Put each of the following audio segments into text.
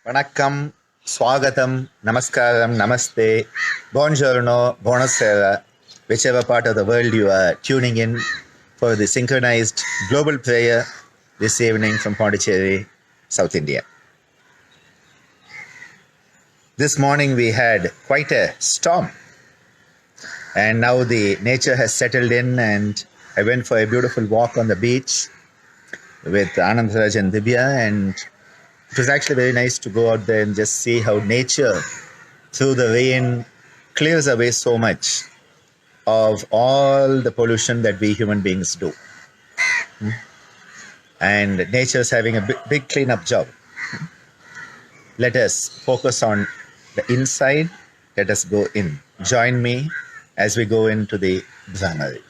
Vanakkam, Swagatam, Namaskaram, Namaste, Buongiorno, Buonasera, whichever part of the world you are tuning in for the synchronized global prayer this evening from Pondicherry, South India. This morning we had quite a storm, and now the nature has settled in, and I went for a beautiful walk on the beach with Anandraj and Divya, and it was actually very nice to go out there and just see how nature through the rain clears away so much of all the pollution that we human beings do. And nature's having a big cleanup job. Let us focus on the inside. Let us go in. Join me as we go into the Brahmari.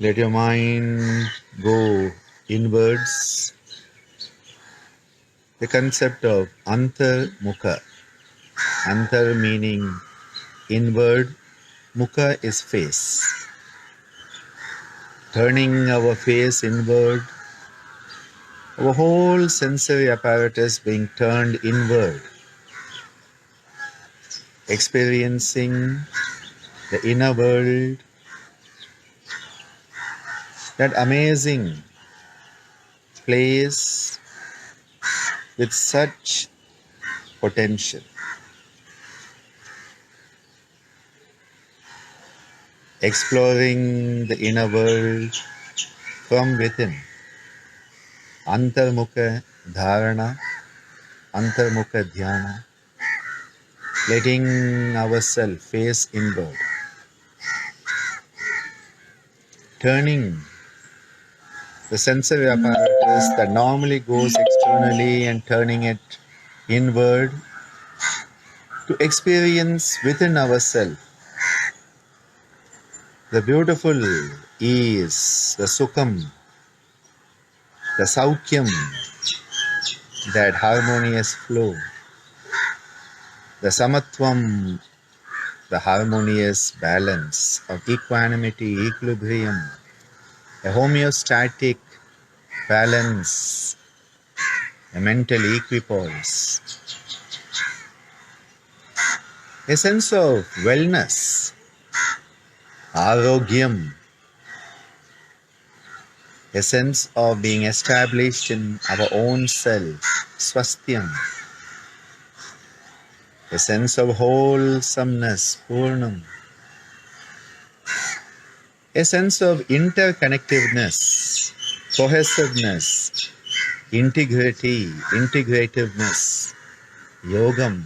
Let your mind go inwards. The concept of antarmukha. Antar meaning inward, mukha is face. Turning our face inward, our whole sensory apparatus being turned inward, experiencing the inner world, that amazing place with such potential. Exploring the inner world from within. Antarmukha dharana, antarmukha dhyana. Letting ourselves face inward. Turning the sensory apparatus that normally goes externally and turning it inward to experience within ourselves the beautiful ease, the sukham, the saukyam, that harmonious flow, the samatvam, the harmonious balance of equanimity, equilibrium, a homeostatic balance, a mental equipoise, a sense of wellness, arogyam, a sense of being established in our own self, swasthyam, a sense of wholesomeness, purnam, a sense of interconnectiveness, cohesiveness, integrity, integrativeness, yogam,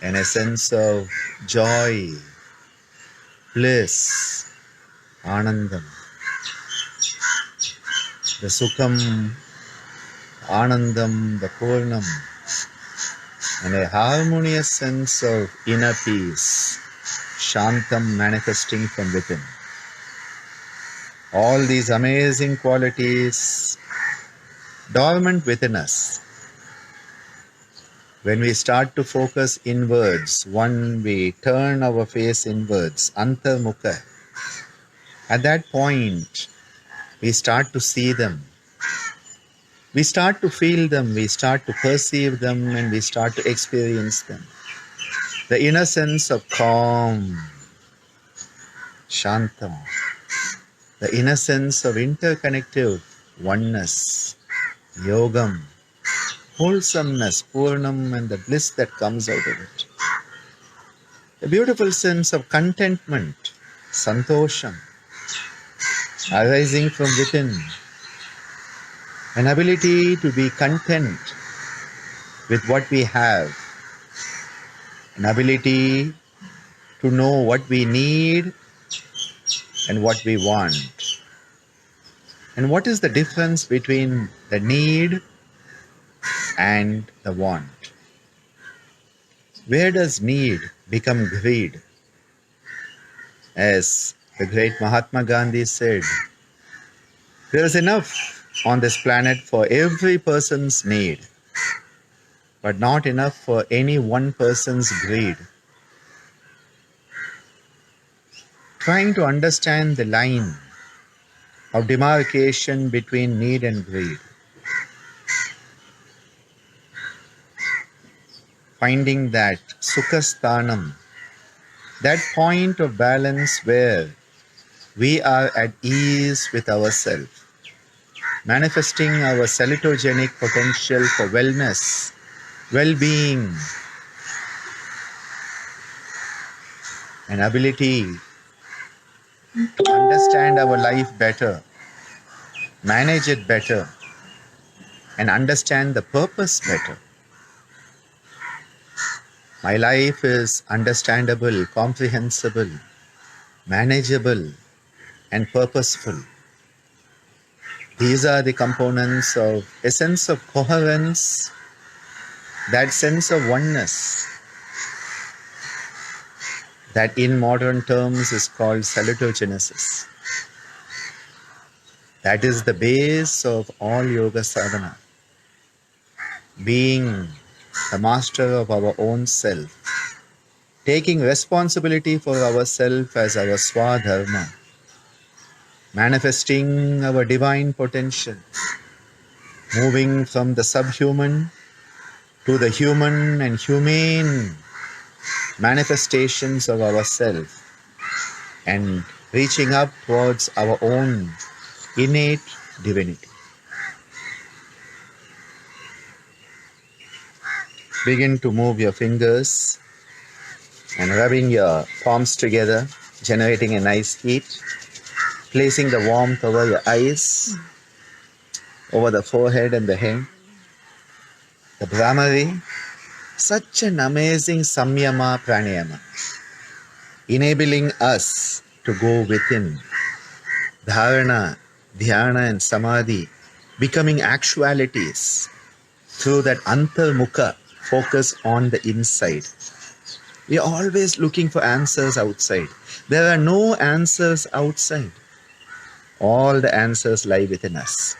and a sense of joy, bliss, anandam. The sukham, anandam, the purnam, and a harmonious sense of inner peace, shantam, manifesting from within. All these amazing qualities dormant within us. When we start to focus inwards, when we turn our face inwards, antarmukha, at that point, we start to see them. we start to feel them, we start to perceive them, and we start to experience them. The inner sense of calm, Shantam, the inner sense of interconnective oneness, Yogam, wholesomeness, Purnam, and the bliss that comes out of it. A beautiful sense of contentment, Santosham, arising from within. An ability to be content with what we have. An ability to know what we need and what we want. And what is the difference between the need and the want? Where does need become greed? As the great Mahatma Gandhi said, there is enough on this planet for every person's need, but not enough for any one person's greed. Trying to understand the line of demarcation between need and greed. Finding that Sukhasthanam, that point of balance where we are at ease with ourselves, manifesting our salutogenic potential for wellness, well-being, an ability to understand our life better, manage it better, and understand the purpose better. My life is understandable, comprehensible, manageable, and purposeful. These are the components of a sense of coherence, that sense of oneness, that in modern terms is called salutogenesis. That is the base of all yoga sadhana. Being the master of our own self, taking responsibility for ourself as our swadharma, manifesting our divine potential, moving from the subhuman to the human and humane manifestations of ourself, and reaching up towards our own innate divinity. Begin to move your fingers and rubbing your palms together, generating a nice heat, placing the warmth over your eyes, over the forehead and the head. The Brahmari, such an amazing samyama pranayama, enabling us to go within. Dharana, dhyana and samadhi becoming actualities through that antarmukha, focus on the inside. We are always looking for answers outside. There are no answers outside. All the answers lie within us.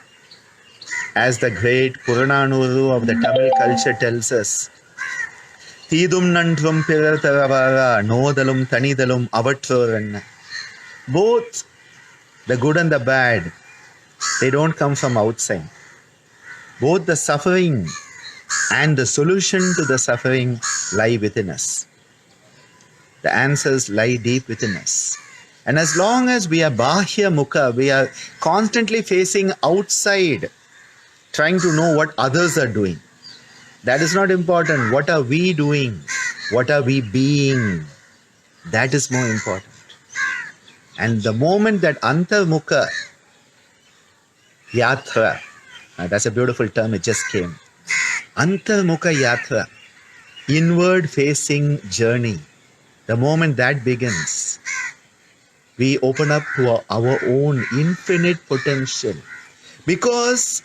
As the great Purananuru of the Tamil culture tells us, Thidum nantrum pirar taravara, nodalum tanidalum avattoranna. Both the good and the bad, they don't come from outside. Both the suffering and the solution to the suffering lie within us. The answers lie deep within us. And as long as we are bahya mukha, we are constantly facing outside, trying to know what others are doing. That is not important. What are we doing? What are we being? That is more important. And the moment that antarmukha yatra, that's a beautiful term, it just came. Antarmukha yatra, inward facing journey, the moment that begins, we open up to our own infinite potential. Because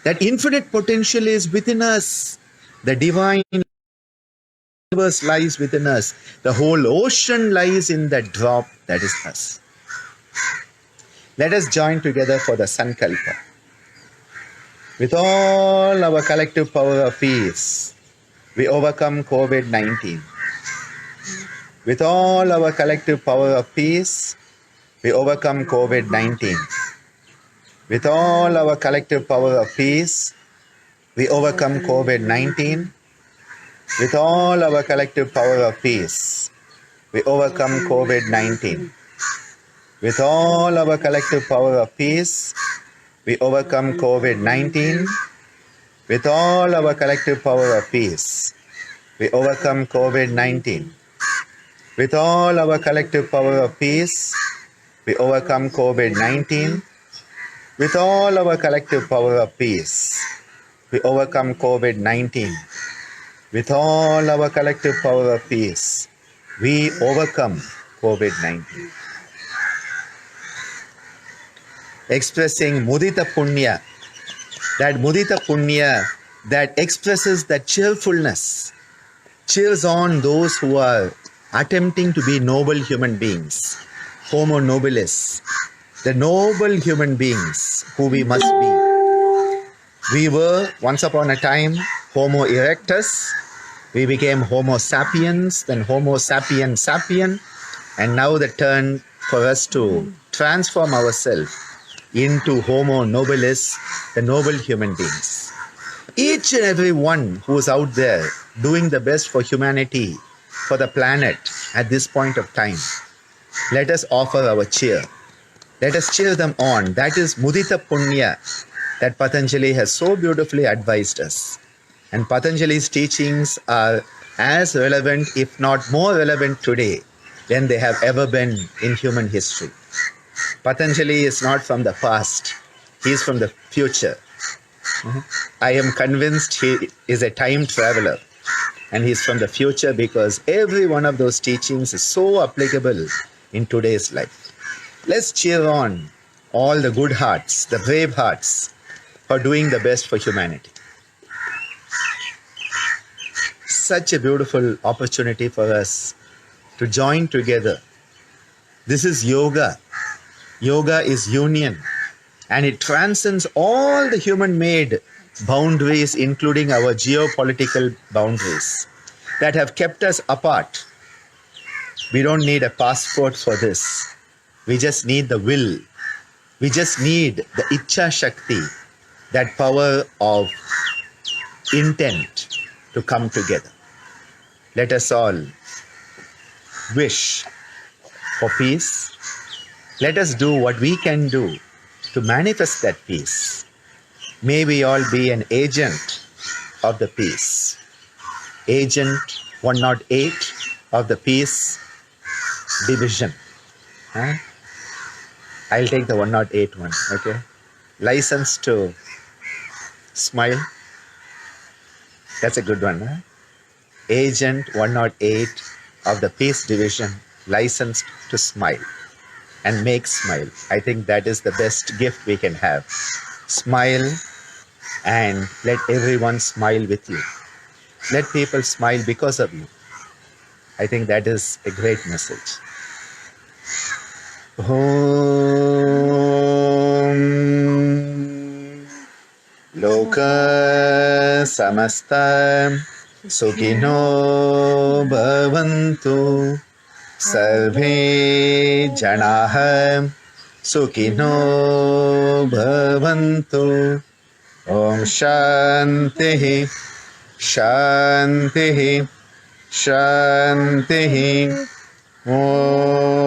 that infinite potential is within us. The divine universe lies within us. The whole ocean lies in that drop that is us. Let us join together for the Sankalpa. With all our collective power of peace, we overcome COVID-19. With all our collective power of peace, we overcome COVID-19. With all our collective power of peace, We overcome COVID-19 with all our collective power of peace. We overcome COVID-19 with all our collective power of peace. We overcome COVID-19 with all our collective power of peace. We overcome COVID-19 with all our collective power of peace. We overcome COVID-19 with all our collective power of peace. We overcome COVID-19 with all our collective power of peace. We overcome COVID-19. Expressing Mudita Punya, that Mudita Punya that expresses that cheerfulness, cheers on those who are attempting to be noble human beings, Homo nobilis, the noble human beings who we must be. We were once upon a time Homo erectus, we became Homo sapiens, then Homo sapien sapien, and now the turn for us to transform ourselves into Homo nobilis, the noble human beings. Each and every one who is out there doing the best for humanity, for the planet at this point of time, let us offer our cheer. Let us cheer them on. That is Mudita Punya that Patanjali has so beautifully advised us. And Patanjali's teachings are as relevant, if not more relevant today than they have ever been in human history. Patanjali is not from the past, he is from the future. I am convinced he is a time traveler and he is from the future because every one of those teachings is so applicable in today's life. Let's cheer on all the good hearts, the brave hearts for doing the best for humanity. Such a beautiful opportunity for us to join together. This is yoga. Yoga is union, and it transcends all the human-made boundaries, including our geopolitical boundaries that have kept us apart. We don't need a passport for this. We just need the will. We just need the Ichcha Shakti, that power of intent to come together. Let us all wish for peace. Let us do what we can do to manifest that peace. May we all be an agent of the peace. Agent 108 of the peace division. Huh? I'll take the 108 one, okay? License to smile. That's a good one, huh? Agent 108 of the peace division, licensed to smile and make smile. I think that is the best gift we can have. Smile and let everyone smile with you. Let people smile because of you. I think that is a great message. Om Loka Samasta Sukhino Bhavantu Sarve Janaha Sukhino Bhavantu. Om Shantihi Shantihi Shantihi Om